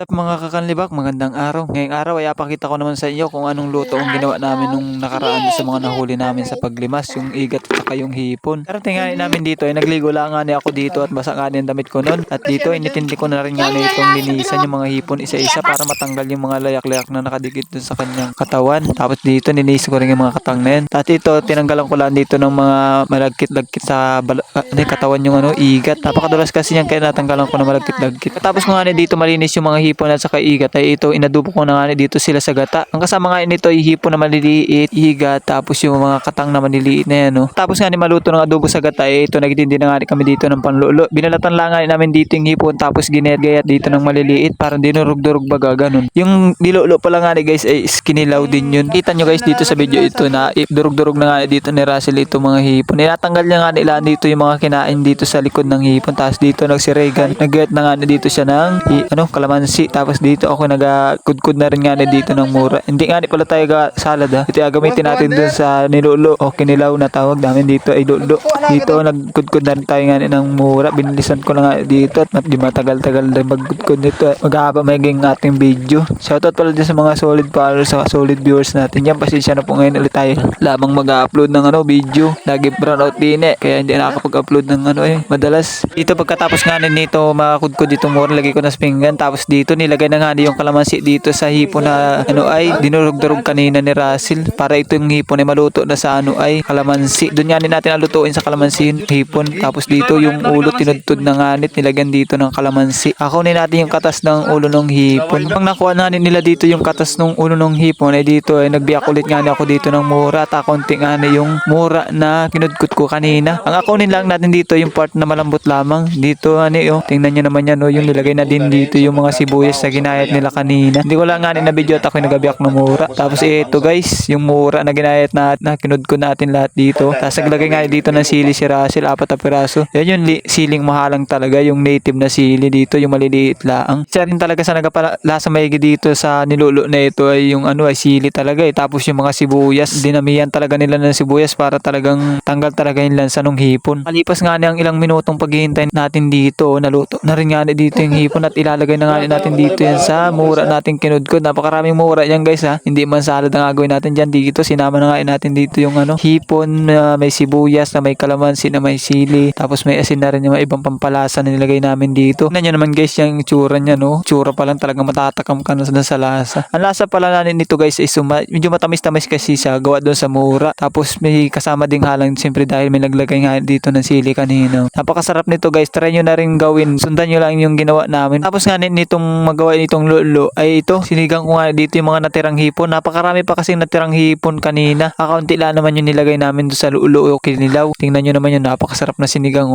Mga kakanlibak, magandang araw. Ngayong araw ay apakita ko naman sa inyo kung anong luto ang ginawa namin nung nakaraan sa mga nahuli namin sa paglimas, yung igat at saka yung hipon. Pero tingnan namin dito ay nagligo lang nga ako dito at basa nga yung damit ko nun. At dito initindi ko na rin nga itong linisan yung mga hipon isa-isa para matanggal yung mga layak-layak na nakadikit dun sa kanyang katawan. Tapos dito ninis ko rin yung mga katang na yun. At ito tinanggalan ko lang dito ng mga malagkit-lagkit sa katawan yung igat. Napakadulas kasi yan kaya natanggalan ko ng malagkit-lagkit. Tapos nga dito malinis yung mga hipon at saka igat ay ito inadubo ko na nga dito sila sa gata. Ang kasama nga nito ay hipon na maliliit, igat, tapos yung mga katang na maliliit na yan. No? Tapos nga maluto ng adobo sa gata ay ito nagtindi na nga kami dito ng panlulo. Binalatan lang nga namin dito yung hipon tapos ginayat dito ng maliliit para dinurog-durog baga ganun. Yung nilulo pala nga guys ay skinilaw din yun. Kita nyo guys dito sa video ito na durog-durog na nga dito ni Russell ito mga hipon. Tinatanggal niya nga nila dito yung mga kinain dito sa likod ng hipon. Tapos dito nagsiregan. Nagayat na nga dito siya ng kalamansi. Tapos dito ako nagkudkud na rin nga dito ng mura. Hindi nga pala tayo salad ha. Ito gagamitin natin dun sa nilulo o kinilaw na tawag namin dito ay lulo. Dito nagkudkud na rin tayo nga ng mura. Binilisan ko na nga dito at di matagal-tagal na magkudkud nito. Maghahaba magiging ating video. Shoutout pala din sa mga solid followers sa solid viewers natin. Yan pasensya na po ngayon ulit tayo. Lamang mag-upload ng video. Lagi brown out din kaya hindi nakakapag-upload ng madalas. Dito pagkatapos nga nito makakudkud dito mura lagay ko na sa pinggan. Tapos dito nilagay na nga yung kalamansi dito sa hipon na ay dinurog-durog kanina ni Russell para ito yung hipon ay maluto na sa ay kalamansi. Doon nga natin alutuin sa kalamansi yung hipon. Tapos dito yung ulo tinudtod na nga nilagyan dito ng kalamansi. Akunin natin yung katas ng ulo ng hipon. Pag nakuha na nila dito yung katas ng ulo ng hipon ay dito ay nagbiyak ulit nga ako dito ng mura at konti nga yung mura na kinudkut ko kanina. Ang akunin lang natin dito yung part na malambot lamang. Dito tingnan nyo naman yan yung nilagay na din dito yung mga sibuyas na ginayat nila kanina. Hindi ko lang nga na video at ako nagabiyak ng mura. Tapos ito guys, yung mura na ginayat na kinudkod natin lahat dito. Tapos naglagay nga dito ng sili si Russell, 4 na piraso. Yan yung siling mahalang talaga, yung native na sili dito, yung maliliit lang. Siya rin talaga sa nagapalasa maigi dito sa nilulo na ito ay yung ay sili talaga Tapos yung mga sibuyas, dinamihan talaga nila ng sibuyas para talagang tanggal talaga yung lansa ng hipon. Malipas nga ang ilang minutong paghihintay natin dito, naluto na rin nga dito yung hipon at ilalagay na nga natin dito yan sa mura natin kinudkod. Napakaraming mura yan guys ha. Hindi man salad ang gagawin natin dyan dito. Sinama na nga natin dito yung hipon na may sibuyas, na may kalamansi, na may sili. Tapos may asin na rin yung ibang pampalasa na nilagay namin dito. Tignan nyo naman guys yung tsura nya Tsura pa lang talaga matatakam ka na sa lasa. Ang lasa pala natin nito guys is medyo matamis-tamis kasi siya gawa doon sa mura. Tapos may kasama ding halang siyempre dahil may naglagay nga dito ng sili kanina. Napakasarap nito guys. Try nyo na rin gawin. Sundan nyo lang yung ginawa namin. Tapos nga nitong magawa nitong lulo ay ito. Sinigang ko nga dito yung mga natirang hipon. Napakarami pa kasing natirang hipon kanina. Kakaunti lang naman yung nilagay namin doon sa lulo o kinilaw. Tingnan nyo naman yung napakasarap na sinigang